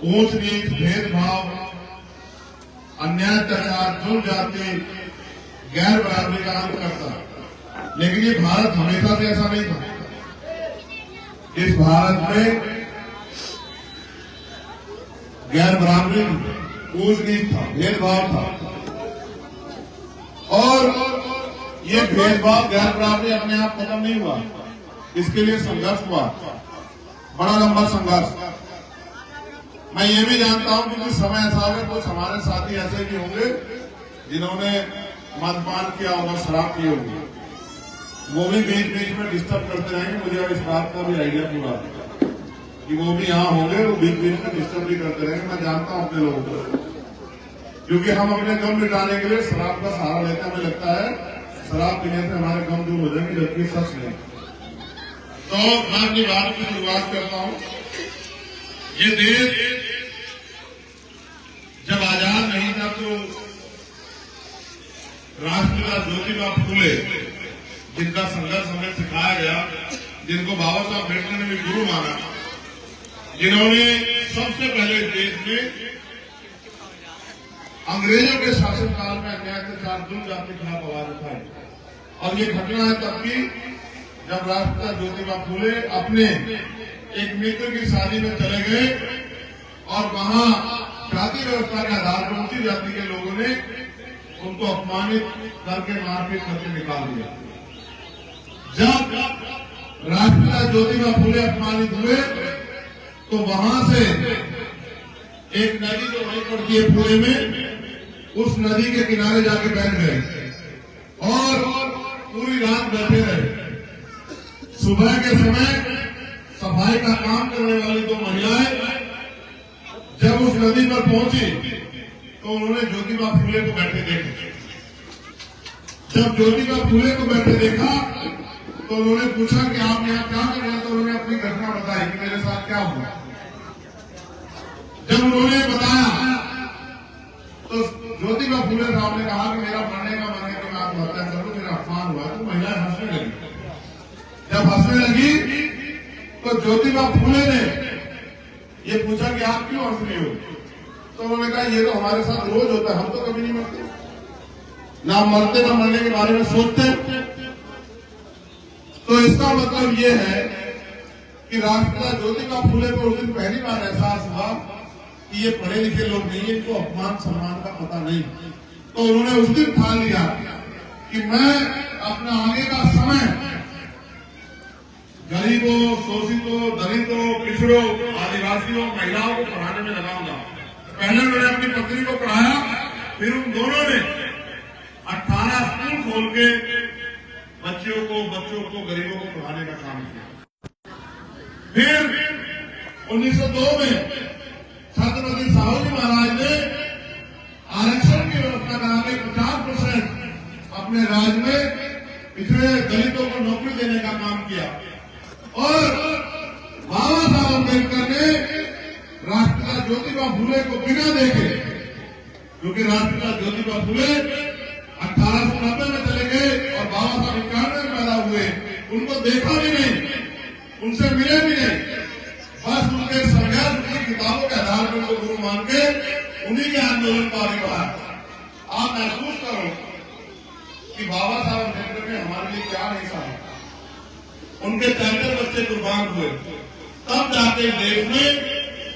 ऊंच नीच, भेदभाव, अन्याय, अत्याचार, जुल्म, जाति, गैर बराबरी का अंत करता। लेकिन ये भारत हमेशा से ऐसा नहीं था। इस भारत में गैर बराबरी, ऊंच नीच था, भेदभाव था। और ये भेदभाव, गैर बराबरी अपने आप खत्म नहीं हुआ। इसके लिए संघर्ष हुआ, बड़ा लंबा संघर्ष। मैं ये भी जानता हूं कि कुछ समय ऐसा होगा, कुछ हमारे साथी ऐसे भी होंगे जिन्होंने मद्यपान किया होगा, शराब पी होगी, वो भी बीच बीच में डिस्टर्ब करते रहेंगे। मुझे अब इस बात का भी आइडिया पूरा कि वो भी यहाँ होंगे, वो बीच बीच में डिस्टर्ब भी करते रहेंगे। मैं जानता हूं अपने लोगों को, क्योंकि हम अपने गम मिटाने के लिए शराब का सहारा लेते हैं। हमें लगता है शराब पीने से हमारे गम दूर हो जाएंगे, जबकि सच नहीं। तो मैं अपनी बात की शुरुआत करता हूं। ये देश जब आजाद नहीं था तो राष्ट्रपिता ज्योतिबा फूले, जिनका संघर्ष हमें सिखाया गया, जिनको बाबा साहब अम्बेडकर ने भी गुरु माना, जिन्होंने सबसे पहले देश में अंग्रेजों के शासनकाल में अन्याय अत्याचार, जुल्म, जाति के खिलाफ आवाज उठाई। और ये घटना है तब की जब राष्ट्रपिता ज्योतिबा फूले अपने एक मित्र की शादी में चले गए और वहां जाति व्यवस्था के आधार पर उसी जाति के लोगों ने उनको अपमानित करके, मारपीट करके निकाल दिया। जब राष्ट्रपिता ज्योतिबा फूले अपमानित हुए तो वहां से एक नदी जो वहीं पड़ती है पुणे में, उस नदी के किनारे जाके बैठ गए और पूरी रात बैठे रहे। सुबह के समय सफाई का काम करने वाली दो महिलाएं जब उस नदी पर पहुंची तो उन्होंने ज्योतिबा फूले को बैठे देखा। जब ज्योतिबा फूले को बैठे देखा तो उन्होंने पूछा कि आप यहाँ क्या कर रहे हैं। तो उन्होंने अपनी घटना बताई कि मेरे साथ क्या हुआ। जब उन्होंने बताया तो ज्योतिबा फूले साहब ने कहा कि मेरा मरने का मन है कि मैं आत्महत्या करूं, मेरा अपमान हुआ। तो महिलाएं हंसने लगी। जब हंसने लगी तो ज्योतिबा फूले ने ये पूछा कि आप क्यों हंस रही हो। तो उन्होंने कहा ये तो हमारे साथ रोज होता है, हम तो कभी नहीं मरते, ना मरते ना मरने के बारे में सोचते। तो इसका मतलब ये है कि राष्ट्रपिता ज्योतिबा फूले को उस दिन पहली बार एहसास हुआ कि ये पढ़े लिखे लोग नहीं, इनको अपमान सम्मान का पता नहीं। तो उन्होंने उस दिन ठान लिया कि मैं अपना आगे का समय गरीबों, शोषितों, दलितों, पिछड़ों, आदिवासियों, महिलाओं को पढ़ाने में लगाऊंगा। पहले उन्होंने अपनी पत्नी को पढ़ाया, फिर उन दोनों ने 18 स्कूल खोल के बच्चों को, गरीबों को पढ़ाने का काम किया। फिर 1902 में छत्रपति साहू जी महाराज ने आरक्षण की व्यवस्था करा के 50% अपने राज्य में पिछड़े दलितों को नौकरी देने का काम किया। और बाबा साहब अम्बेडकर ने राष्ट्रपिता ज्योतिबा फूले को बिना देखे, क्योंकि राष्ट्रपिता ज्योतिबा फूले 1890 में चले गए और बाबा साहब 91 में पैदा हुए, उनको देखा भी नहीं, उनसे मिले भी नहीं, बस उनके संघर्ष, उनकी किताबों के आधार पर उनको गुरु मान के उन्हीं के आंदोलन को आगे बढ़ाया। आप महसूस करो कि बाबा साहब अम्बेडकर ने हमारे लिए क्या नहीं सहा। उनके 33 बच्चे कुर्बान हुए, तब जाके देश में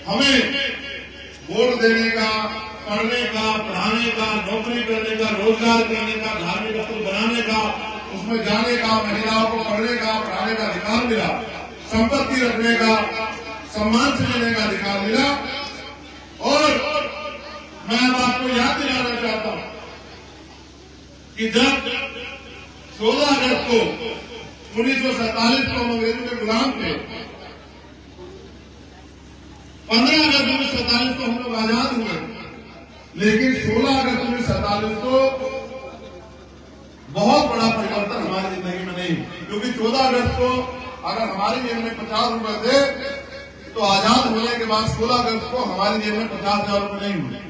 हमें वोट देने का, पढ़ने का, पढ़ाने का, नौकरी करने का, रोजगार करने का, धार्मिक स्थल बनाने का, उसमें जाने का, महिलाओं को पढ़ने का, पढ़ाने का अधिकार मिला, संपत्ति रखने का, सम्मान से लेने का अधिकार मिला। और मैं अब आपको याद दिलाना चाहता हूं कि जब 16 अगस्त को 1947 को हम अंग्रेजों के गुलाम थे, 15 अगस्त 1947 को हम लोग आजाद हुए, लेकिन 16 अगस्त 1947 को बहुत बड़ा परिवर्तन हमारी जिंदगी में नहीं, क्योंकि 14 अगस्त को अगर हमारी जेब में 50 रुपए थे तो आजाद होने के बाद 16 अगस्त को हमारी जेब में 50,000 रुपए नहीं हुए।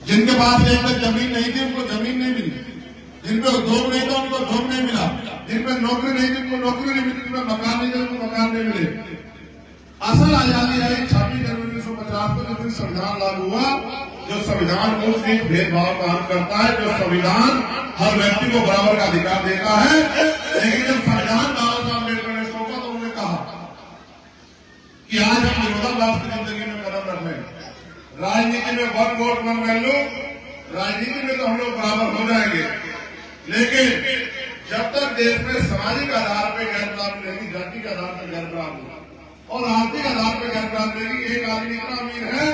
जिनके पास एक तक जमीन नहीं थी उनको जमीन नहीं मिली, जिन पे उद्योग नहीं था उनको उद्योग नहीं मिला, जिन पे नौकरी नहीं थी उनको नौकरी नहीं मिली, जिन पे मकान नहीं थे उनको मकान नहीं मिले। असल आजादी आई 26 जनवरी संविधान लागू हुआ, जो संविधान ऊंच नीच भेदभाव काम करता है, जो संविधान हर व्यक्ति को बराबर का अधिकार देता है। लेकिन जब संविधान बाबा साहब अम्बेडकर ने सौंपा तो उन्होंने कहा कि आज हम विरोधाभास की जिंदगी में कदम रख रहे हैं। राजनीति में वन वोट वन वैल्यू, राजनीति में तो हम लोग बराबर हो जाएंगे, लेकिन जब तक देश में सामाजिक आधार पर गैर बराबरी रहेगी, जाति के आधार पर गैर बराबरी और आर्थिक आधार पर गैर बराबरी रहेगी। एक आदमी इतना अमीर है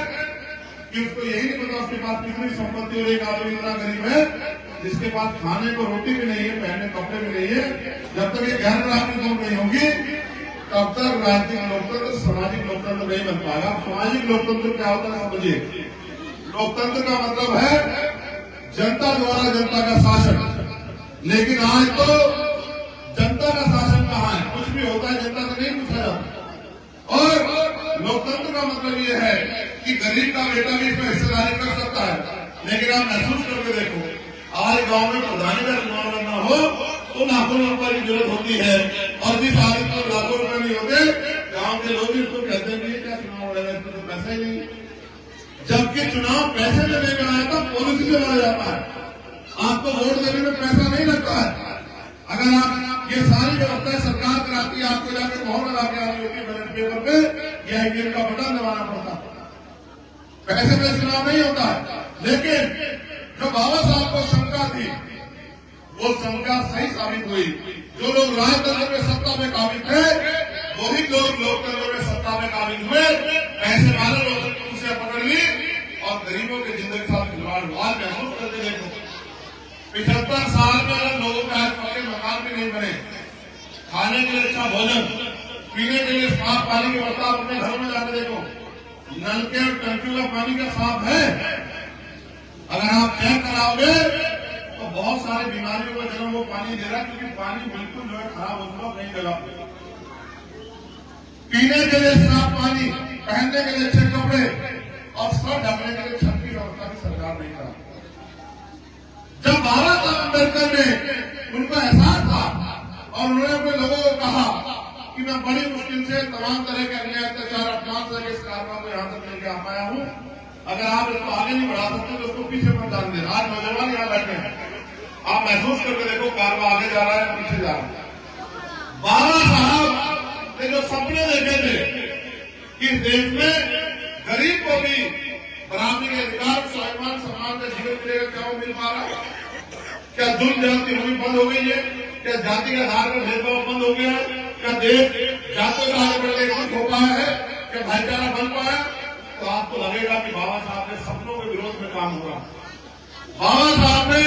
कि उसको यही नहीं पता उसके पास कितनी संपत्ति, और एक आदमी इतना गरीब है जिसके पास खाने को रोटी भी नहीं है, पहनने कपड़े भी नहीं है। जब तक ये गैर बराबरी दूर नहीं होगी तब तक राजनीतिक लोकतंत्र, सामाजिक लोकतंत्र नहीं बन पाएगा। सामाजिक लोकतंत्र क्या होता है समझिए। लोकतंत्र का मतलब है जनता द्वारा जनता का शासन, लेकिन आज तो जनता का शासन कहाँ है? कुछ भी होता है जनता से नहीं पूछा जाता। और लोकतंत्र का मतलब ये है कि गरीब का बेटा भी इसमें हिस्सेदारी कर सकता है। लेकिन आप महसूस करके देखो, आज गांव में प्रधानी का चुनाव लड़ना हो तो लाखों रुपए की जरूरत होती है, और जिस आदमी को लाखों रुपए नहीं होते, गांव के लोग इसको कहते हैं क्या चुनाव लड़ेगा, इसमें तो पैसा ही नहीं। जबकि चुनाव पैसे देने में आया था, पॉलिसी से लड़ा जाता है। आपको वोट देने में पैसा नहीं लगता है। अगर आप ये सारी व्यवस्था सरकार कराती है, आपको जाकर मोहर लगा के आनी होती है बैलेट पेपर पे, या ATM का बटन दबाना पड़ता है। पैसे पे चुनाव नहीं होता है। लेकिन जो बाबा साहब को शंका थी वो शंका सही साबित हुई। जो लोग राजतंत्र में सत्ता में काबिज थे वही लोग लोकतंत्र में सत्ता में काबिज हुए। पैसे वाले लोगों को उसे पकड़ ली और गरीबों की जिंदगी के साथ खिलवाड़ हुआ। महसूस करके देखो, 75 साल में अगर लोगों का पक्के मकान भी नहीं बने, खाने के लिए अच्छा भोजन, पीने के लिए साफ पानी की व्यवस्था, अपने घर में जाकर देखो, नलके और टंकी का पानी का साफ है। अगर आप चेक कराओगे तो बहुत सारी बीमारियों का जन्म वो पानी दे रहा है, क्योंकि पानी बिल्कुल जो है खराब हो चुका कई जगह। पीने के लिए साफ पानी, पहनने के लिए अच्छे कपड़े और सर ढकने के लिए छत की व्यवस्था भी सरकार नहीं करा। जब बाबा साहब अम्बेडकर ने उनको एहसास था और उन्होंने अपने लोगों को कहा कि मैं बड़ी मुश्किल से तमाम तरह के अन्याय अत्याचार अपमान से इस कारवा को यहाँ तक लेके आ पाया हूँ, अगर आप इसको आगे नहीं बढ़ा सकते तो उसको पीछे मत डाल दें। आज नौजवान यहाँ बैठे हैं, आप महसूस करके देखो कारवा आगे जा रहा है पीछे जा रहा है। बाबा साहब ने जो सपने देखे थे कि देश में गरीब को भी बराबरी के अधिकार, स्वाभिमान, सम्मान का जीवन मिलेगा, क्या वो मिल पा रहा है? क्या जुल्म जाति होनी बंद हो गई है? क्या जाति के आधार पर भेदभाव बंद हो गया है? क्या देश जातों का आगे बढ़ के एकजुट हो पाया है? क्या भाईचारा बन पाया? तो आपको लगेगा कि बाबा साहब ने सपनों के विरोध में काम हुआ। बाबा साहब ने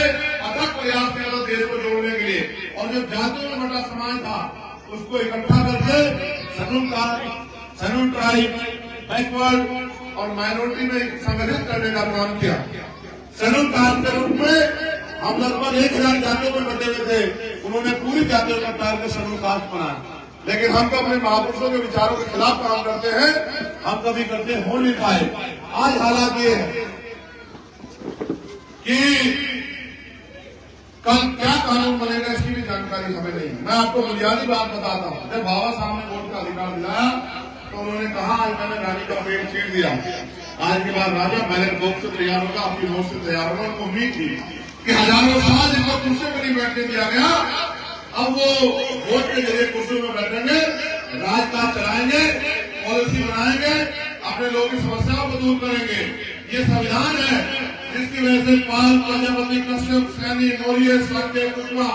अथक प्रयास किया था देश को जोड़ने के लिए, और जो जातियों में बटा समाज था उसको इकट्ठा करके शेड्यूल ट्राइब, बैकवर्ड और माइनॉरिटी में संगठित करने का काम किया। शेड्यूल कास्ट के रूप में हम लगभग 1000 जातियों में बटे हुए थे, उन्होंने पूरी जातियों का प्यार के शेड्यूल कास्ट बनाया। लेकिन हम तो अपने महापुरुषों के विचारों के खिलाफ काम करते हैं, हम कभी करते हो नहीं पाए। आज हालात ये है कि कल क्या कानून बनेगा इसकी भी जानकारी हमें नहीं। मैं आपको बुनियादी बात बताता हूँ। जब बाबा साहब ने वोट का अधिकार दिलाया तो उन्होंने कहा आज मैंने रानी का पेट चीर दिया, आज के बाद राजा बैलेट बॉक्स से तैयार होगा, अपनी वोट से तैयार होगा। उनको उम्मीद थी कि हजारों साल जिनको कुर्सियों पर नहीं बैठने दिया गया, अब वो वोट के जरिए कुर्सियों में बैठेंगे, राजकाज चलाएंगे, पॉलिसी बनाएंगे, अपने लोगों की समस्याओं को दूर करेंगे। ये संविधान है जिसकी वजह से पाल, प्रजापति, कश्यप, सैनी, मौर्य, शाक्य, कुशवा,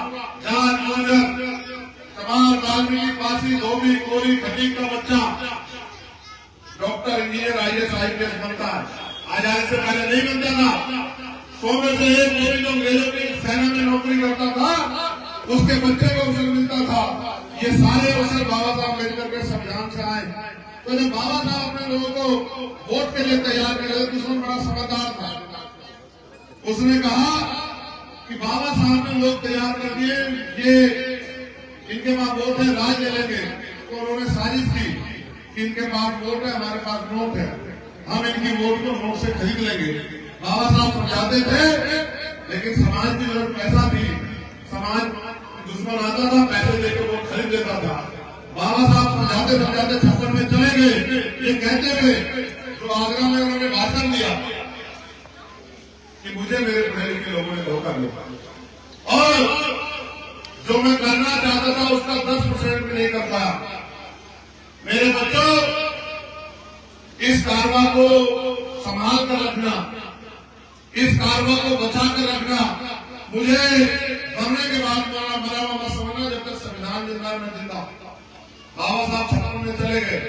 जाट, मोहम्मद, तमाम वाल्मीकि, पासी, धोबी, कोरी, खटीक का बच्चा डॉक्टर, इंजीनियर, IAS, IPS बनता है। आजादी से पहले नहीं बनता था। 100 में से एक कोई लोग रेलवे की सेना में नौकरी करता था, उसके बच्चे को अवसर मिलता था। ये सारे अवसर बाबा साहब अम्बेडकर के संविधान से आए। तो जब बाबा साहब अपने लोगों को वोट के लिए तैयार कर रहे थे, दुश्मन बड़ा समझदार था। उसने कहा कि बाबा साहब ने लोग तैयार कर दिए, ये इनके पास वोट है, राज ले लेंगे। तो उन्होंने साजिश की कि इनके पास वोट है, हमारे पास नोट है, हम इनकी वोट को नोट से खरीद लेंगे। बाबा साहब समझाते थे, लेकिन समाज की जरूरत पैसा थी। समाज दुश्मन आता था, पैसे देकर वोट खरीद लेता था। बाबा साहब समझाते समझाते 56 में चले गए। ये कहते हुए जो जो आगरा में उन्होंने भाषण दिया कि मुझे मेरे पढ़े लिखे लोगों ने धोखा दिया और जो मैं करना चाहता था उसका 10% भी नहीं कर पाया। मेरे बच्चों, इस कारवा को संभाल कर रखना, इस कारवा को बचा कर रखना। मुझे मरने के बाद मरा हुआ समझना, जब तक संविधान जिंदा में जिंदा। बाबा साहब छप्पन में चले गए,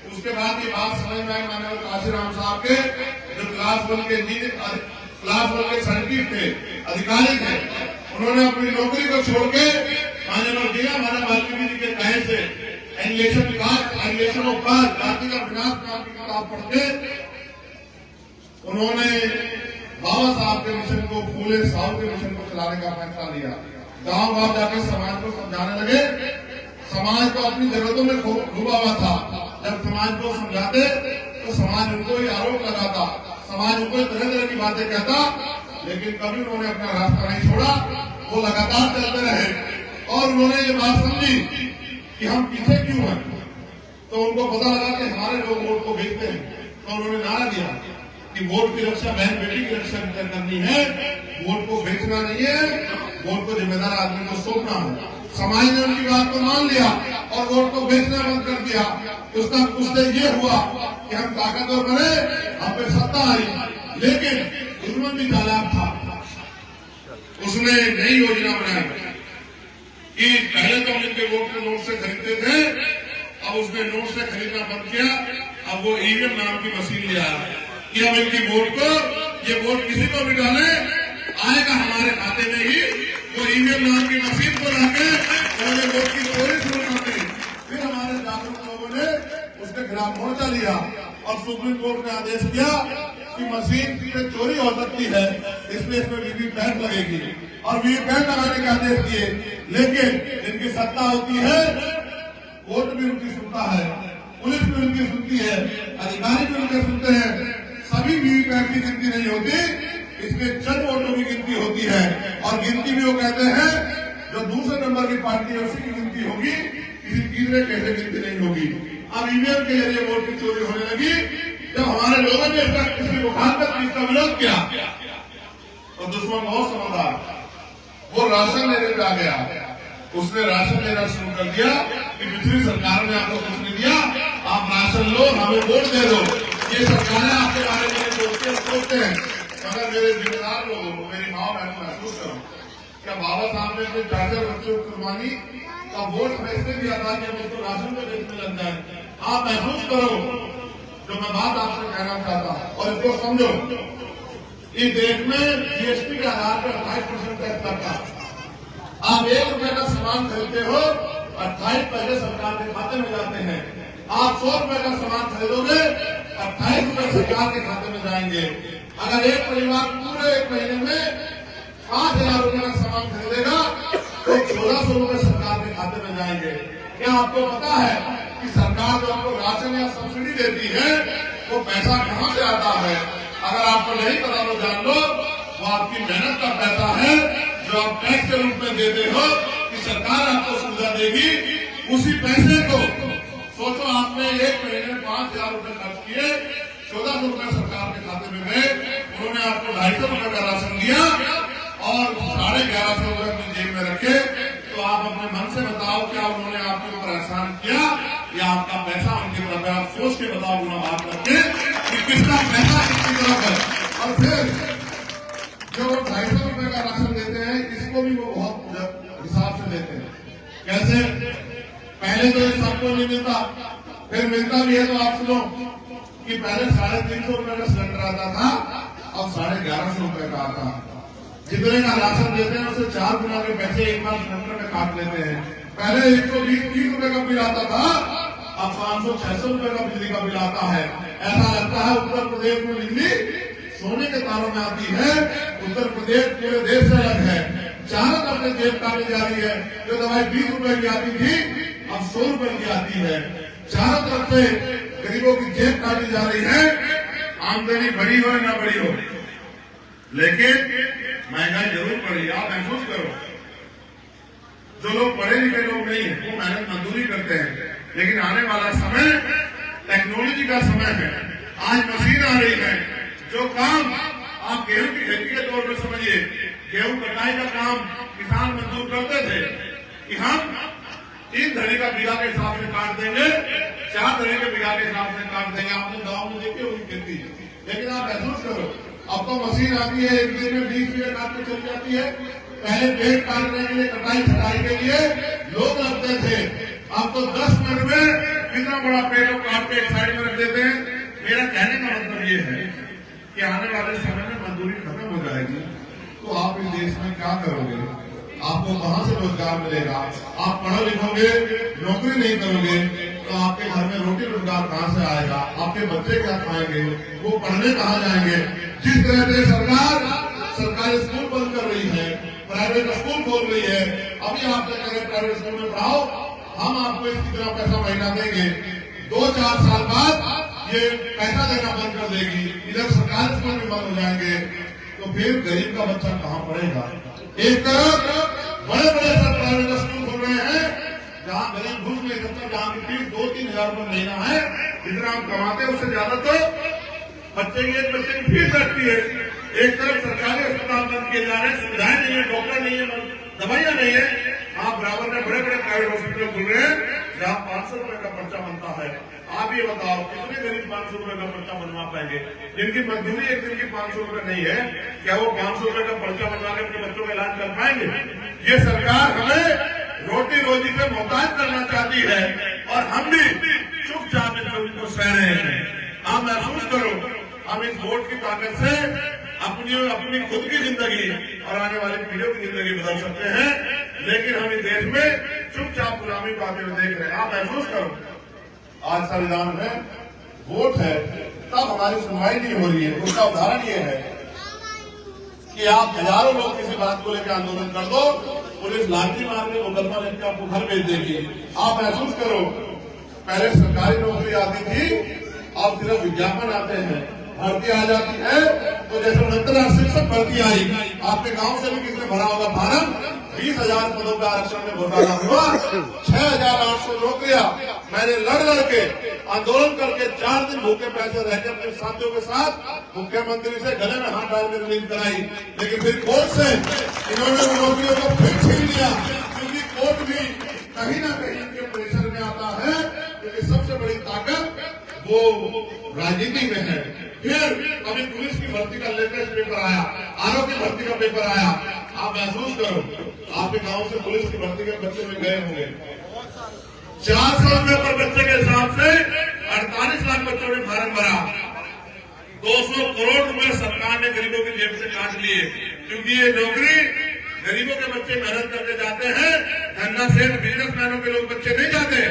उसके बाद ये बात समझ में आई माननीय काशीराम साहब के, जो क्लास 1 के सर्टिफिकेट थे, अधिकारी थे, उन्होंने अपनी नौकरी को छोड़ के माननीय वाल्मीकि जी के कहे से एनिलेशन ऑफ गॉड, जाति का विनाश नाम की किताब पढ़ के उन्होंने बाबा साहब के मिशन को, फूले साहब के मिशन को चलाने का फैसला लिया। गांव गांव जाकर समाज को समझाने लगे। समाज को अपनी जरूरतों में डूबा हुआ था। जब समाज को समझाते तो समाज उनको ही आरोप लगाता, समाज उनको तरह तरह की बातें कहता, लेकिन कभी उन्होंने अपना रास्ता नहीं छोड़ा। वो लगातार चलते रहे और उन्होंने ये बात समझी कि हम पीछे क्यों हैं। तो उनको पता लगा कि हमारे लोग वोट को बेचते हैं, तो उन्होंने नारा दिया कि वोट की रक्षा बहन बेटी की रक्षा करनी है, वोट को बेचना नहीं है, वोट को जिम्मेदार आदमी को सौंपना है। समाज ने उनकी बात को मान लिया और वोट को बेचना बंद कर दिया। उसका उससे ये हुआ कि हम ताकतवर बने, हम पे सत्ता आई, लेकिन दुश्मन भी चालाक था। उसने नई योजना बनाई कि पहले तो हम इनके वोट को नोट से खरीदते थे, अब उसने नोट से खरीदना बंद किया। अब वो ईवीएम नाम की मशीन ले आया कि हम इनकी वोट को, ये वोट किसी को भी डाले, आएगा हमारे खाते में ही। वो ईवीएम नाम की मशीन को लाके उन्होंने वोट की चोरी शुरू कर दी। फिर हमारे जागरूक लोगों ने उसके खिलाफ मोर्चा लिया और सुप्रीम कोर्ट ने आदेश दिया कि मशीन से चोरी हो सकती है, इसलिए इसमें वीवीपैट लगेगी और वीवीपैट लगाने के आदेश दिए। लेकिन इनकी सत्ता होती है, कोर्ट भी उनकी सुनता है, पुलिस भी उनकी सुनती है, अधिकारी भी उनके सुनते हैं। सभी वीवीपैट की गिनती नहीं होती, इसमें चंद वोटों की गिनती होती है और गिनती भी वो कहते हैं जो दूसरे नंबर की पार्टी है उसी की गिनती होगी, किसी तीसरे कैसे गिनती नहीं होगी। अब ईवीएम के जरिए वोट की चोरी होने लगी। जब हमारे लोगों ने इसकी मुखालफत की, इसका विरोध किया, तो दुश्मन बहुत समझदार, वो राशन लेने पे आ गया। उसने राशन लेना शुरू कर दिया कि पिछली सरकार ने आपको कुछ नहीं दिया, आप राशन लो, हमें वोट दे दो। ये सरकारें आपके बारे में सोचते हैं। मगर मेरे जिम्मेदार लोगों को, मेरी माँ बहनों महसूस करो, क्या बाबा साहब ने अपने 4 बच्चों की कुर्बानी का वोट हमें इसलिए दिया था कि हम उसको राशन को बेचने लग जाए। आप महसूस करो जो मैं बात आपसे कहना चाहता हूँ और इसको समझो। इस देश में जीएसटी के आधार पर 28% टैक्स लगता है। आप 1 रुपए का सामान खरीदते हो, 28 पैसे सरकार के खाते में जाते हैं। आप 100 रुपए का सामान खरीदोगे, 28 रुपए सरकार के खाते में जाएंगे। अगर एक परिवार पूरे 1 महीने में 5,000 रुपए का सामान खरीदेगा तो 1,400 रुपए सरकार के खाते में जाएंगे। क्या आपको पता है कि सरकार जो आपको राशन या सब्सिडी देती है वो पैसा कहाँ से आता है? अगर आपको नहीं पता तो जान लो, वो आपकी मेहनत का पैसा है जो आप टैक्स के रूप में देते हो कि सरकार आपको सुविधा देगी। उसी पैसे को सोचो, आपने 1 महीने में 5,000 रुपए खर्च किए, 1,400 रुपए सरकार के खाते में गए, उन्होंने आपको 250 रुपए का राशन दिया और 1150 रुपए अपनी जेब में रखे। तो आप अपने मन से बताओ, क्या उन्होंने आपके ऊपर एहसान किया या आपका पैसा उनकी तरफ है? आप सोच के बताओ गुना बात करके कि किसका पैसा किसकी तरफ है। और फिर जो 250 रुपए का राशन देते हैं, इसको भी वो बहुत हिसाब से देते हैं। कैसे? पहले तो सबको नहीं मिलता, फिर मिलता भी है तो आप सुनो कि पहले 350 रुपए का सिलेंडर आता था, अब 1150 रुपए का आता है। जितने का राशन देते हैं उससे 4 गुना के पैसे एक बार सिलेंडर में काट लेते हैं। पहले 120-30 रुपए का बिल आता था, अब 500-600 रुपए का बिजली का बिल आता है। ऐसा लगता है उत्तर प्रदेश में बिजली सोने के तारों में आती है। उत्तर प्रदेश पूरे देश से अलग है। चारों तरफ से जेब काटी जा रही है। जो दवाई 20 रुपए की आती थी अब 100 रुपए की आती है। चारों तरफ से गरीबों की जेब काटी जा रही है। आमदनी बढ़ी हो ना बढ़ी हो, लेकिन महंगाई जरूर बढ़ी। आप महसूस करो, जो लोग पढ़े लिखे लोग नहीं है वो मेहनत मजदूरी करते हैं, लेकिन आने वाला समय टेक्नोलॉजी का समय है। आज मशीन आ रही है। जो काम आप गेहूं की खेती के तौर पर समझिए, गेहूं कटाई का काम किसान मजदूर करते थे कि हम 3 धड़ी का बीघा के हिसाब से काट देंगे, 4 धड़ी के बीघा के हिसाब से काट देंगे। आपने गांव में देखी होगी खेती, लेकिन आप महसूस करो अब तो मशीन आती है, 1 दिन में 20 बीघा काट के चली जाती है। पहले पेड़ काटने के लिए, कटाई छटाई के लिए लोग लगते थे, अब तो 10 मिनट में कितना बड़ा पेड़ काट के एक साइड में रख देते हैं। मेरा कहने का मतलब ये है कि आने वाले समय में मजदूरी खत्म हो जाएगी तो आप इस देश में क्या करोगे? आपको कहां से रोजगार मिलेगा? आप पढ़ो लिखोगे, नौकरी नहीं करोगे तो आपके घर में रोटी रोजगार कहां से आएगा? आपके बच्चे क्या खाएंगे? वो पढ़ने कहां जाएंगे? जिस तरह से सरकार सरकारी स्कूल बंद कर रही है, प्राइवेट स्कूल खोल रही है, अभी आप क्या करें प्राइवेट स्कूल में पढ़ाओ, हम आपको इसकी तरह पैसा महीना देंगे। 2-4 साल बाद ये पैसा देना बंद कर देगी, इधर सरकारी स्कूल भी बंद हो जाएंगे, तो फिर गरीब का बच्चा कहाँ पढ़ेगा? एक तरफ बड़े बड़े सब प्राइवेट स्कूल खोल रहे हैं जहाँ गरीब घुस नहीं सकता, जहाँ की फीस 2-3 हजार रुपये महीना है, जितना हम कमाते हैं उससे ज्यादा तो बच्चे की फीस लगती है। एक तरफ सरकारी अस्पताल बंद किए जा रहे हैं, सुविधाएं नहीं है, डॉक्टर नहीं है, दवाइयां नहीं है। आप बराबर में बड़े बड़े प्राइवेट हॉस्पिटल खुल रहे हैं जहाँ 500 रुपए का पर्चा बनता है। आप ये बताओ कितने गरीब 500 रुपए का पर्चा बनवा पाएंगे? जिनकी मजदूरी एक दिन की 500 रुपए नहीं है, क्या वो 500 रुपए का पर्चा बनवा के अपने बच्चों का इलाज कर पाएंगे? ये सरकार हमें रोटी रोजी से मोहताज करना चाहती है और हम भी चुपचाप इनको सह रहे हैं। आप महसूस करो, हम इस वोट की ताकत से अपनी खुद की जिंदगी और आने वाली पीढ़ियों की जिंदगी बदल सकते हैं, लेकिन हम इस देश में चुपचाप गुलामी पाते हुए देख रहे हैं। आप महसूस करो, आज संविधान में वोट है तब हमारी सुनवाई नहीं हो रही है। उसका उदाहरण ये है कि आप हजारों लोग किसी बात को लेकर आंदोलन कर दो, पुलिस लाठी मार के मुकदमा लेकर आपको घर भेज देगी। आप महसूस करो, पहले सरकारी नौकरी आती थी, अब सिर्फ विज्ञापन आते हैं, भर्ती आ जाती है। तो जैसे 69 शिक्षक भर्ती आई, आपके गांव से भी किसने भरा होगा फार्म? 20,000 पदों का आरक्षण में घोटाला हुआ, 6,800 नौकरियां मैंने लड़ के आंदोलन करके 4 दिन भूखे पैसे रहकर अपने साथियों के साथ मुख्यमंत्री से गले में हाथ डाल के रिलीज कराई, लेकिन फिर कोर्ट से इन्होंने उन नौकरियों को फिर छीन लिया, क्योंकि कोर्ट भी कहीं ना कहीं इनके प्रेशर में आता है, क्योंकि सबसे बड़ी ताकत वो राजनीति में है। फिर अभी पुलिस की भर्ती का लेटेस्ट पेपर आया, आरओ की भर्ती का पेपर आया। आप महसूस करो, आपके गांव से पुलिस की भर्ती के बच्चे में गए होंगे, 400 रुपए पर बच्चे के हिसाब से 48 लाख बच्चों ने फार्म भरा। 200 करोड़ रुपए सरकार ने गरीबों की जेब से काट लिए, क्योंकि ये नौकरी गरीबों के बच्चे मेहनत करके जाते हैं, धंधा सेठ बिजनेसमैनों के लोग बच्चे नहीं जाते।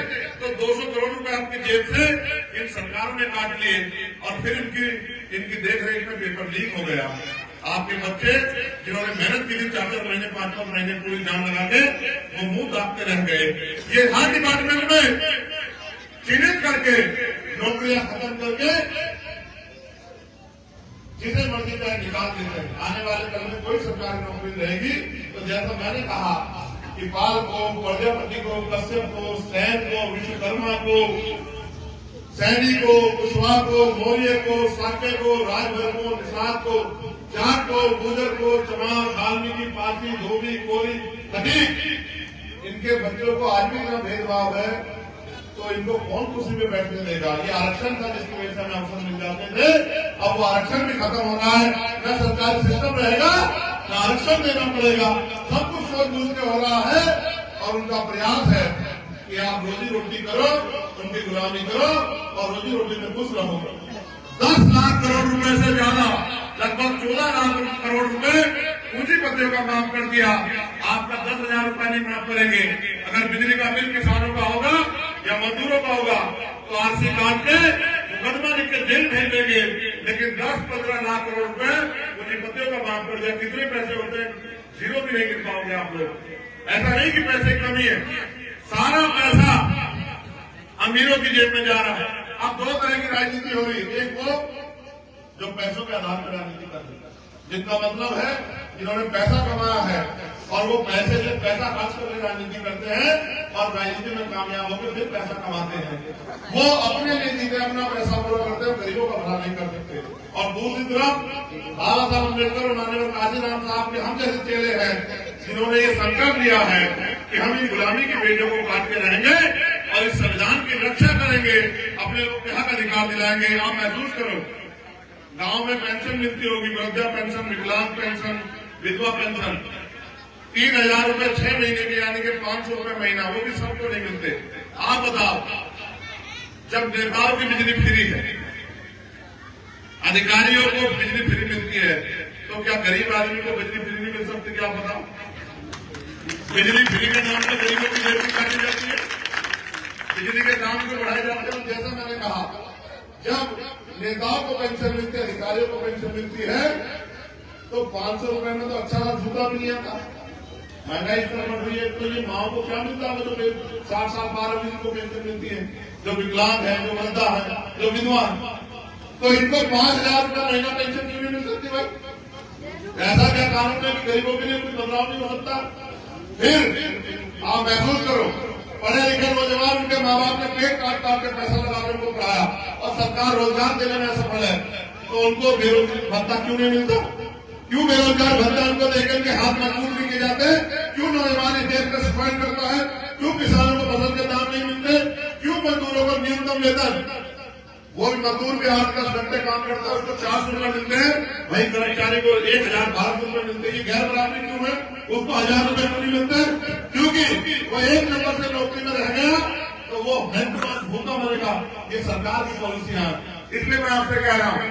तो 200 करोड़ रुपए आपकी जेब से इन सरकारों ने काट लिए और फिर इनकी देखरेख में पेपर लीक हो गया। आपके बच्चे जिन्होंने मेहनत की थी 4-4 महीने 5-5 महीने पूरी जान लगा के, वो मुंह दागते रह गए। ये हर डिपार्टमेंट में चिन्हित करके नौकरियां खत्म करके जिसे मर्जी चाहे निकाल देते हैं। आने वाले कल में कोई सरकारी नौकरी रहेगी तो जैसा मैंने कहा कि पाल को, प्रजापति को, कश्यप को, सैन को, विश्वकर्मा को, सैनी को, कुशवाहा को, मौर्य को, साक्य को, राजभर को, निषाद को, जाट को, गुजर को, चमार, वाल्मीकि, पारसी, धोबी, कोरी, कटीक, इनके बच्चों को आज भी इतना भेदभाव है तो इनको कौन कुर्सी में बैठने देगा? ये आरक्षण था जिसकी वजह से हमें अवसर मिल जाते थे, अब वो आरक्षण भी खत्म हो रहा है। न सरकारी सिस्टम रहेगा, न आरक्षण देना पड़ेगा, सब कुछ सोच बूझ के हो रहा है। और उनका प्रयास है कि आप रोजी रोटी करो, उनकी गुलामी करो और रोजी रोटी में खुश रहो। 10 लाख करोड़ रुपए से ज्यादा, लगभग 14 लाख करोड़ रुपए पूंजीपतियों का माफ कर दिया। आपका 10,000 रुपए नहीं माफ करेंगे। अगर बिजली का बिल किसानों का होगा या मजदूरों का होगा तो आरसी काट के मुकदमा लिख के जेल भेज देंगे, लेकिन 10-15 लाख करोड़ रुपए पूंजीपतियों का माफ कर दिया। कितने पैसे होते हैं? 0 भी नहीं गिन पाओगे आप लोग। ऐसा नहीं कि पैसे की कमी है, सारा पैसा अमीरों की जेब में जा रहा है। अब 2 तरह की राजनीति हो रही है। एक वो जो पैसों के आधार पर राजनीति कर रही है, जिनका मतलब है जिन्होंने पैसा कमाया है और वो पैसे से पैसा खर्च करके राजनीति करते हैं और राजनीति में कामयाब होकर फिर पैसा कमाते हैं। वो अपने लिए जीते, अपना पैसा पूरा करते हैं, गरीबों का भला नहीं कर सकते। और दूसरी तरफ बाबा साहब अम्बेडकर और माननीय काशीराम साहब के हम जैसे चेले हैं जिन्होंने ये संकल्प लिया है कि हम इन गुलामी की बेटियों को काट के रहेंगे और इस संविधान की रक्षा करेंगे, अपने लोग के हक अधिकार दिलाएंगे। आप महसूस करो, गांव में पेंशन मिलती होगी, वृद्धा पेंशन, विकलांग पेंशन, विधवा पेंशन, 3000 रुपए 6 महीने के, यानी कि 500 रुपए महीना, वो भी सबको नहीं मिलते। आप बताओ, जब नेताओं की बिजली फ्री है, अधिकारियों को बिजली फ्री मिलती है, तो क्या गरीब आदमी को बिजली फ्री नहीं मिल सकती? क्या बताओ, बिजली फ्री के नाम पर गरीबों की बेइज्जती काटी जाती है, बिजली के दाम को बढ़ाए जाते हैं। जैसा मैंने कहा, जब नेताओं को पेंशन मिलती है, अधिकारियों को पेंशन मिलती है, तो 500 रुपए में तो अच्छा सा जूता भी नहीं आता। महंगाई इतना बढ़ रही है, तो ये माओ को क्या मिलता है? जो 60 साल 12 को पेंशन मिलती है, जो विकलांग है, जो वृद्धा है, जो विधवा है, तो इनको 5000 रुपया महीना पेंशन क्यों नहीं मिल सकती? भाई ऐसा क्या कानून है कि गरीबों के लिए कोई बदलाव नहीं हो सकता? फिर आप महसूस करो, पढ़े लिखे नौजवान, उनके माँ बाप ने केक काट काट के पैसा लगाकर उनको पढ़ाया और सरकार रोजगार देने में असफल है, तो उनको बेरोजगार भत्ता क्यों नहीं मिलता? क्यों बेरोजगार भत्ता उनको देकर के हाथ मजबूर नहीं किए जाते? क्यों नौजवान इस देश का सफाई करता है? क्यों किसानों को फसल के दाम नहीं मिलते? क्यों मजदूरों को न्यूनतम वेतन, वो भी मजदूर भी 8-10 घंटे काम करता है, उसको 400 रुपए मिलते हैं, वही कर्मचारी को 1000-1200 रुपए मिलते हैं। ये गैर बराबरी क्यों है? उसको 1000 रुपए क्यों नहीं मिलते? क्योंकि वो 1 नंबर से नौकरी में रह गया तो वो भूखा मरेगा। ये सरकार की पॉलिसियां हैं। इसलिए मैं आपसे कह रहा हूं,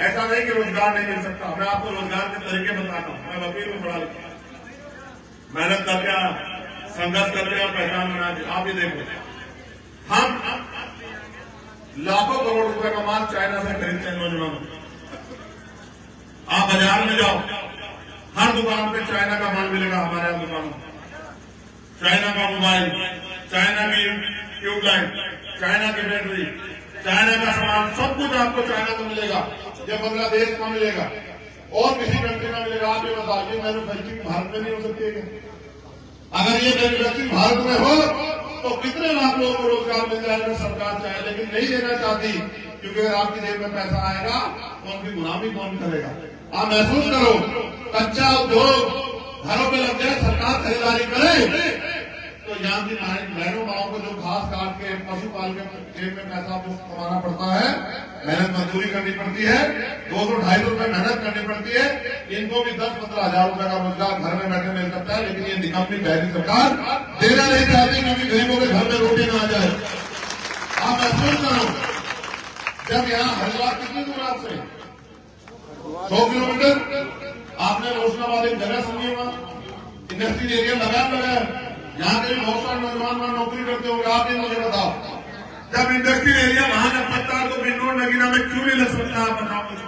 ऐसा नहीं कि रोजगार नहीं मिल सकता। मैं आपको रोजगार के तरीके बताता हूँ। मैं वकील में पढ़ा लिखा, मेहनत करके, संघर्ष करके पहचान बना। आप ही देखो, हम लाखों करोड़ रुपए का माल चाइना से खरीदते हैं नौजवानों। आप बाजार में जाओ, हर दुकान पे चाइना का माल मिलेगा। हमारे यहाँ दुकानों, चाइना का मोबाइल, चाइना की ट्यूबलाइट, चाइना की बैटरी, चाइना का सामान, सब कुछ आपको चाइना में मिलेगा। ये बांग्लादेश में मिलेगा और किसी कंट्री में मिलेगा। आप ये बताइए, मैन्युफैक्चरिंग भारत में नहीं हो सकती है? अगर ये मैन्युफैक्चरिंग भारत में हो तो कितने लाख लोगों को रोजगार मिल जाएगा सरकार चाहे, लेकिन नहीं देना चाहती, क्योंकि अगर आपकी जेब में पैसा आएगा तो उनकी गुलामी कौन करेगा? आप महसूस करो, कच्चा उद्योग घरों में लग जाए, सरकार खरीदारी करे, तो यहाँ की बहनों माओं को जो घास काट के, पशु पाल के जेब में पैसा कमाना पड़ता है, मेहनत मजदूरी करनी पड़ती है, 200-250 रुपए मेहनत करनी पड़ती है, इनको भी 10-15 हजार रुपए का रोजगार घर में बैठे मिल सकता है। लेकिन ये निकम्मी बहरी सरकार देना नहीं चाहती, क्योंकि गरीबों के घर में रोटी ना आ जाए। आप महसूस करो, जब यहाँ हरिद्वार कितनी दूर आपसे 100 किलोमीटर, आपने रोशनाबाद एक जगह सुनी होगा, इंडस्ट्रियल एरिया लगा, यहाँ के भी बहुत सारे नौजवान वहां नौकरी करते होंगे। आप ही मुझे बताओ, जब इंडस्ट्रियल एरिया वहां लग सकता है तो बिंदौर नगीना में क्यों नहीं लग सकता? आप बताओ मुझे।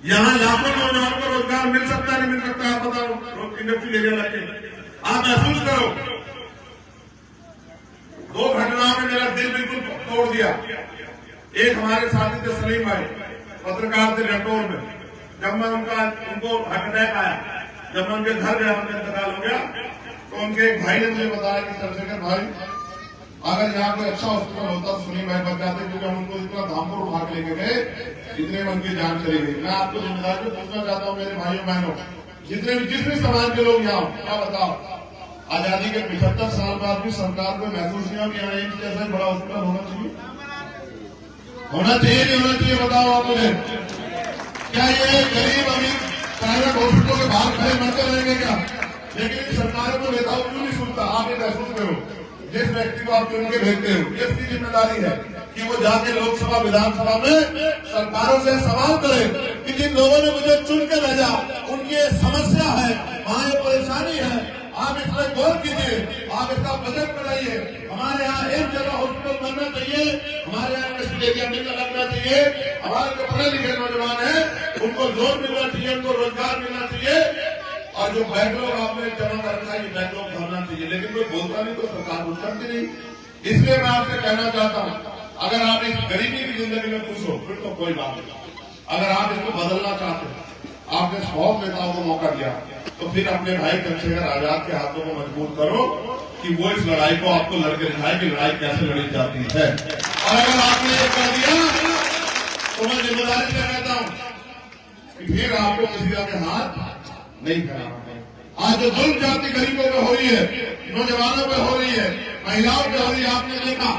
यहाँ लाखों नौजवान को रोजगार मिल सकता है, नहीं मिल सकता? आप बताओ, इंडस्ट्रियल एरिया लगे। आप महसूस करो, 2 घटनाओं में मेरा दिल बिल्कुल तोड़ दिया। एक हमारे साथी थे सलीम भाई, पत्रकार थे लखनऊ में। जब मैं उनको हार्ट अटैक आया, जब मैं उनके घर गया, उनका इंतकाल हो गया, तो उनके एक भाई ने मुझे बताया कि चंद्रशेखर भाई, अगर यहाँ कोई अच्छा हॉस्पिटल होता तो सुनील भाई बच जाते, क्योंकि हम उनको इतना धामपुर उठा के लेके गए, इतने में उनकी जान चली गई। मैं आपको जिम्मेदारी में पूछना चाहता हूँ, मेरे भाइयों बहनों, जितने भी समाज के लोग यहाँ, क्या बताओ, आजादी के 75 साल बाद भी सरकार को महसूस नहीं हो कि यहाँ एक जैसा बड़ा हॉस्पिटल होना चाहिए? नहीं होना चाहिए? बताओ आप मुझे, क्या ये गरीब अमीर प्राइवेट हॉस्पिटलों के बाहर खड़े मरते रहेंगे क्या? लेकिन सरकारों को नेताओं क्यों नहीं सुनता? आप ये महसूस करो, जिस व्यक्ति को आप चुन के भेजते हो, ये उसकी जिम्मेदारी है कि वो जाके लोकसभा विधानसभा में सरकारों से सवाल करे कि जिन लोगों ने मुझे चुन के भेजा, उनकी ये समस्या है, वहां ये परेशानी है, आप इस पर गौर कीजिए, आप इसका बजट बनाइए। हमारे यहाँ एक जगह हॉस्पिटल बनना चाहिए, हमारे यहाँ इंडस्ट्रियल एरिया लगना चाहिए, हमारे जो पढ़े लिखे नौजवान हैं उनको लोन मिलना चाहिए, उनको रोजगार मिलना चाहिए, और जो बैकलॉग आपने जमा कर रखा है ये बैकलॉग भरना चाहिए। लेकिन कोई बोलता नहीं तो सरकार कुछ करती नहीं। इसलिए मैं आपसे कहना चाहता हूं, अगर आप इस गरीबी की जिंदगी में खुश हो फिर तो कोई बात नहीं। अगर आप इसको बदलना चाहते हो आपने 100 नेताओं को मौका दिया, तो फिर अपने भाई चंद्रशेखर आजाद के हाथों को मजबूर करो कि वो इस लड़ाई को आपको लड़के दिखाए कि लड़ाई कैसे लड़ी जाती है। और अगर आपने ये कर दिया तो मैं जिम्मेदारी से कहता हूं कि फिर आपको किसी का हाथ नहीं फैलाना। आज जो जुल्म जाति गरीबों पे हो रही है, नौजवानों पे हो रही है, महिलाओं पे हो रही है, आपने देखा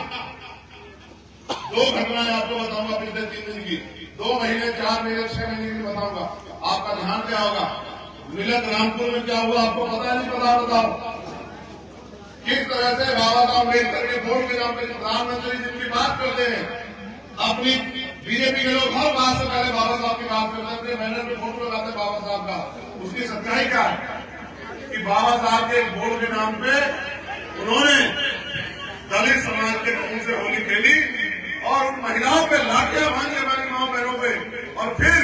2 घटनाएं आपको बताऊंगा पिछले 3 दिन की, 2 महीने 4 महीने 6 महीने की बताऊंगा। आपका ध्यान क्या होगा? मिलत रामपुर में क्या हुआ आपको पता नहीं पता? बताओ किस तरह से बाबा साहब अम्बेडकर के वोट के नाम पे प्रधानमंत्री जिनकी बात करते हैं, अपनी बीजेपी के लोग हर बात से पहले बाबा साहब की बात करते थे, बैनर पे फोटो लगाते बाबा साहब का। उसकी सच्चाई क्या है कि बाबा साहब के वोट के नाम पे उन्होंने दलित समाज के लोगों से होली खेली और उन महिलाओं पे लाठियां भांज के हमारी माओ बहनों पे, और फिर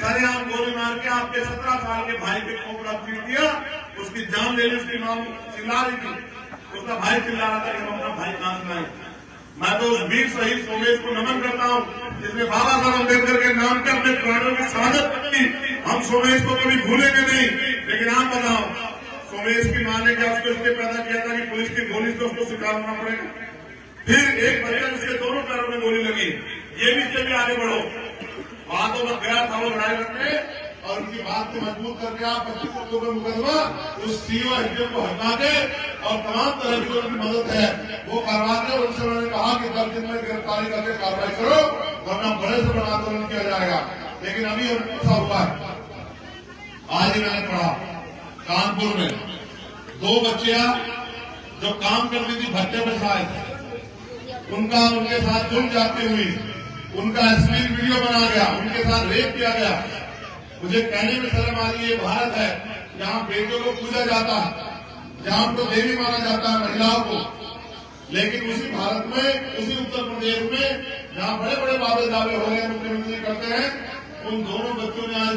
सरेआम गोली मार के आपके 17 साल के भाई के खोपड़ा पीट दिया, उसकी जान ले ली। उसकी मां चिल्ला रही थी, उसका भाई चिल्ला रहा था कि हम अपना भाई कहां से लाए। मैं तो उस वीर शहीद सोमेश को नमन करता हूं जिसने बाबा साहब अम्बेडकर के नाम पे अपने प्राणों की शहादत की। हम सोमेश को कभी भूलेंगे नहीं। लेकिन आप बताओ, सोमेश की मां ने क्या उसको इसलिए पैदा किया था कि पुलिस की गोली से उसको शिकार होना पड़ेगा? फिर एक बच्चा जिसके दोनों पैरों में गोली लगी, ये भी इससे भी आगे बढ़ो। बातों में गया था वो लड़ाई लड़ने और उनकी बात को मजबूत करके आप 25 अक्टूबर मुकदमा उस सीओ हिजर को हटा के और तमाम तरह की उनकी मदद है वो करवा के उनसे उन्होंने कहा कि 10 दिन में गिरफ्तारी करके कार्रवाई करो, वरना बड़े से बड़ा आंदोलन किया जाएगा। लेकिन अभी ऐसा हुआ है, आज ही मैंने पढ़ा कानपुर में 2 बच्चियां जो काम करती थी भट्टे में शायद उनके साथ जुड़ जाती हुई, उनका अश्लील वीडियो बना गया, उनके साथ रेप किया गया। मुझे कहने में शर्म आ रही है, भारत है जहां बेटियों को पूजा जाता है, जहां उनको देवी माना जाता है महिलाओं को, लेकिन उसी भारत में, उसी उत्तर प्रदेश में जहां बड़े बड़े वादे दावे हो रहे हैं, मुख्यमंत्री करते हैं, उन दोनों बच्चों ने आज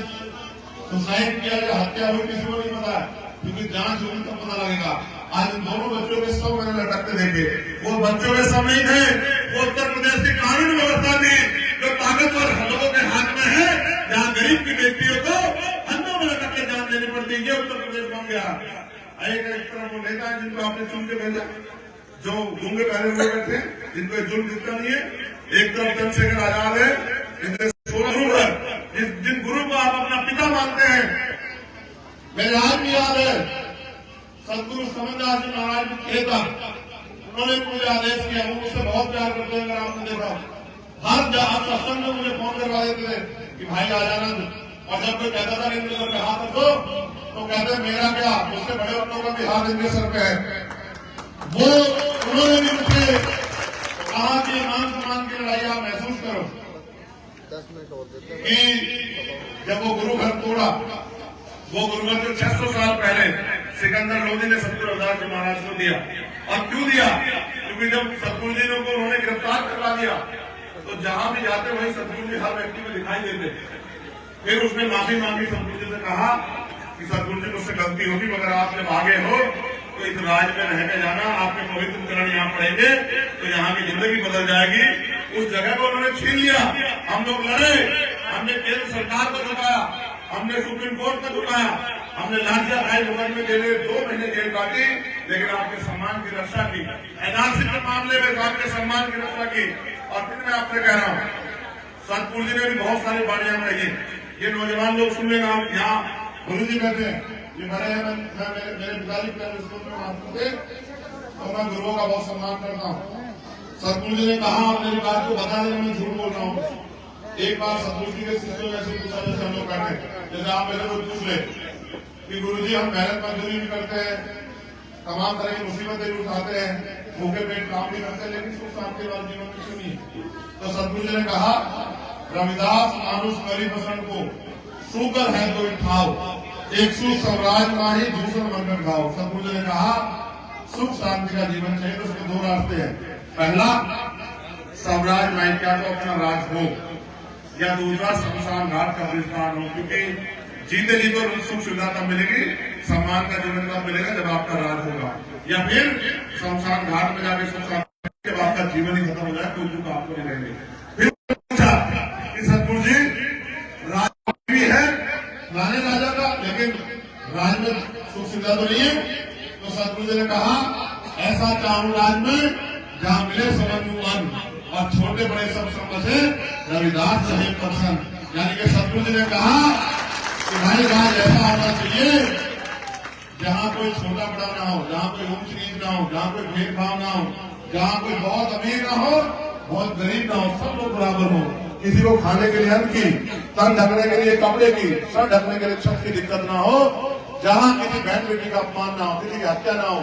सुसाइड किया या हत्या हुई किसी को नहीं पता है, क्योंकि जांच होगी तब पता लगेगा। आज इन दोनों बच्चों के सब मैंने लटकते देखे, वो बच्चों के सब नहीं थे, वो उत्तर प्रदेश की कानून व्यवस्था थी जो ताकतवर लोगों के हाथ में है, जहां गरीब की बेटियों को हंधों में लटक के जान देनी पड़ती है। ये उत्तर प्रदेश बन गया। एक तरफ वो नेता है जिनको आपने चुन के भेजा, जो गूंगे पहले हुए बैठे, जिनको जुल्म दिखता नहीं है। एक तरफ चंद्रशेखर आजाद है, गुरु है, जिन गुरु को आप अपना पिता मानते हैं। मेरे आज भी याद है सदगुरु समझदार जी महाराज खेता, उन्होंने मुझे आदेश किया, वो मुझसे बहुत प्यार करते हैं। अगर आपने देखा हर सत्संग में मुझे फोन करवा देते थे कि भाई आ जाना, और जब कोई कहता था इनके सर पे हाथ रखो तो कहते मेरा क्या, उससे बड़े लोगों का भी हाथ इनके सर पे है। वो उन्होंने भी मुझे कहा कि मान सम्मान की लड़ाई आप महसूस करो कि जब वो गुरु घर तोड़ा, वो गुरु घर जो 600 साल पहले सिकंदर लोधी ने सतगुरु रविदास जी महाराज को दिया। और क्यों दिया? क्योंकि जब सतगुरु जी ने उन्होंने गिरफ्तार करवा दिया तो जहां भी जाते वही सतगुरु जी हर व्यक्ति में दिखाई देते। फिर उसने माफी मांगी, सतगुरु जी से कहा कि सतगुरु जी मुझसे गलती होगी, मगर आप जब आगे हो तो इस राज में रह के जाना, आपके पवित्र चरण यहाँ पड़ेंगे तो यहाँ की जिंदगी बदल जाएगी। उस जगह को उन्होंने छीन लिया। हम लोग लड़े, हमने केंद्र सरकार को झुकाया, हमने सुप्रीम कोर्ट को झुकाया, हमने लाठियां खाई, मुकदमे के लिए 2 महीने जेल काटी, लेकिन आपके सम्मान की रक्षा की। एनआरसी के मामले में आपके सम्मान की रक्षा की। और फिर मैं आपसे कह रहा हूँ, सतपुर जी ने भी बहुत सारी बाड़ियां बनाई। ये नौजवान लोग सुन लेना, यहाँ गुरु जी बैठे हैं, ये मेरे पिताजी स्कूल में मास्टर थे और मैं गुरुओं का बहुत सम्मान करता हूँ। सतपुर जी ने कहा, मेरी बात को बता दें, मैं झूठ बोल रहा हूँ। एक बार सतपुर जी के शिष्यों ने ऐसे पूछा जैसे हम लोग बैठे, जैसे आप मेरे को पूछ ले कि गुरु जी हम मेहनत मजदूरी भी करते हैं, तमाम तरह की मुसीबतें भी उठाते हैं, भूखे पेट काम भी करते हैं, लेकिन सुख शांति वाले जीवन में क्यों नहीं? तो सतगुरु जी ने कहा, रविदास मानुष करी पसंद को शुगर है तो ठाव, एक सुख स्वराज माही दूसरा बनकर खाओ। सतगुरु जी ने कहा सुख शांति का जीवन चाहिए तो उसके 2 रास्ते हैं। पहला स्वराज माही क्या तो अपना राज हो, या दूसरा शमशान घाट का विस्तार हो, क्योंकि जीते जी तो सुख सुविधा तब मिलेगी, सम्मान का जीवन तब मिलेगा जब आपका राज होगा, या फिर शमशान घाट में जाके सुख शांति जब आपका जीवन ही खत्म हो जाए कोई दुख आपको नहीं रहेंगे। फिर पूछा कि सतगुरु जी राज भी है, राज में सुख सुविधा तो नहीं है। तो सतगुरु जी ने कहा ऐसा चाहूं राज में जहां मिले समझू मन और छोटे बड़े सब समझे रविदास रहे प्रसन्न। यानी कि सतगुरु जी ने कहा कि भाई राज ऐसा होना चाहिए जहां कोई छोटा बड़ा ना हो, जहां कोई ऊंच नीच ना हो, जहां कोई भेदभाव ना हो, जहां कोई बहुत अमीर ना हो, बहुत गरीब ना हो, सब लोग बराबर हो। किसी को खाने के लिए अन्न की, तन ढकने के लिए कपड़े की, सर ढकने के लिए छत की दिक्कत ना हो, जहां किसी बहन बेटी का अपमान ना हो, किसी की हत्या ना हो,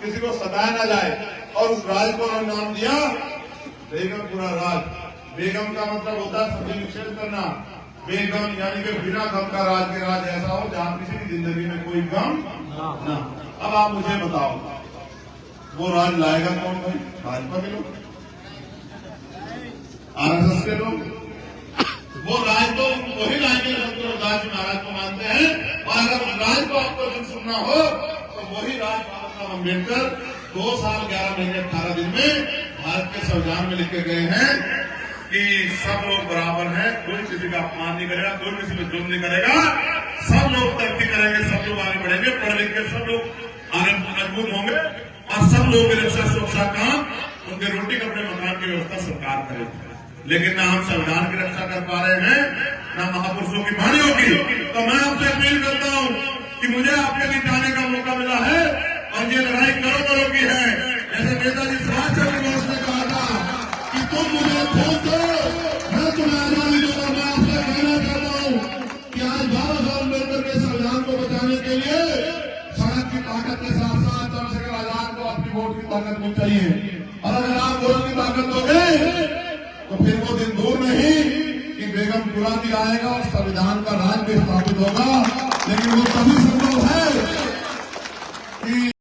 किसी को सताया ना जाए। और उस राज को उन्होंने नाम दिया बेगमपुरा राज। बेगम का मतलब होता है सभी निषेध करना। बेगम यानी कि बिना गम का राज के राज ऐसा हो जहां किसी की जिंदगी में कोई गम ना। अब आप मुझे बताओ वो राज लाएगा कौन भाई? भाजपा के लोग, आरएसएस के लोग। वो राज तो वही लाएंगे जो राज महाराज को मानते हैं। और अगर उस राज को आपको सुनना हो तो वही राज बाबा साहब अम्बेडकर 2 साल 11 महीने 18 दिन में भारत के संविधान में लिख के गए हैं कि सब लोग बराबर हैं, कोई किसी का अपमान नहीं करेगा, कोई किसी में जुल्म नहीं करेगा, सब लोग तरक्की करेंगे, सब लोग आगे बढ़ेंगे, पढ़ लिख के सब लोग आगे मजबूत होंगे और सब लोगों की रक्षा सुरक्षा काम, उनके रोटी कपड़े मकान की व्यवस्था सरकार करेगी। लेकिन ना हम संविधान की रक्षा कर पा रहे हैं, ना महापुरुषों की वाणियों की। तो मैं आपसे अपील करता हूं कि मुझे आपके बीच आने का मौका मिला है और ये लड़ाई करोड़ों की है। जैसे नेताजी सुभाष चंद्र बोस ने कहा था कि तुम मुझे खोज दो, मैं तुम्हें आजादी दूंगा। मैं आपसे कहना चाहता हूं कि आज बाबा साहब अम्बेडकर के संविधान को बचाने के लिए सड़क की ताकत के साथ साथ चंद्रशेखर आजाद को अपनी वोट की ताकत भी चाहिए। और अगर आप वोट की ताकत दोगे तो फिर वो दिन दूर नहीं कि बेगमपुरा भी आएगा और संविधान का राज भी स्थापित होगा। लेकिन वो तभी संभव है कि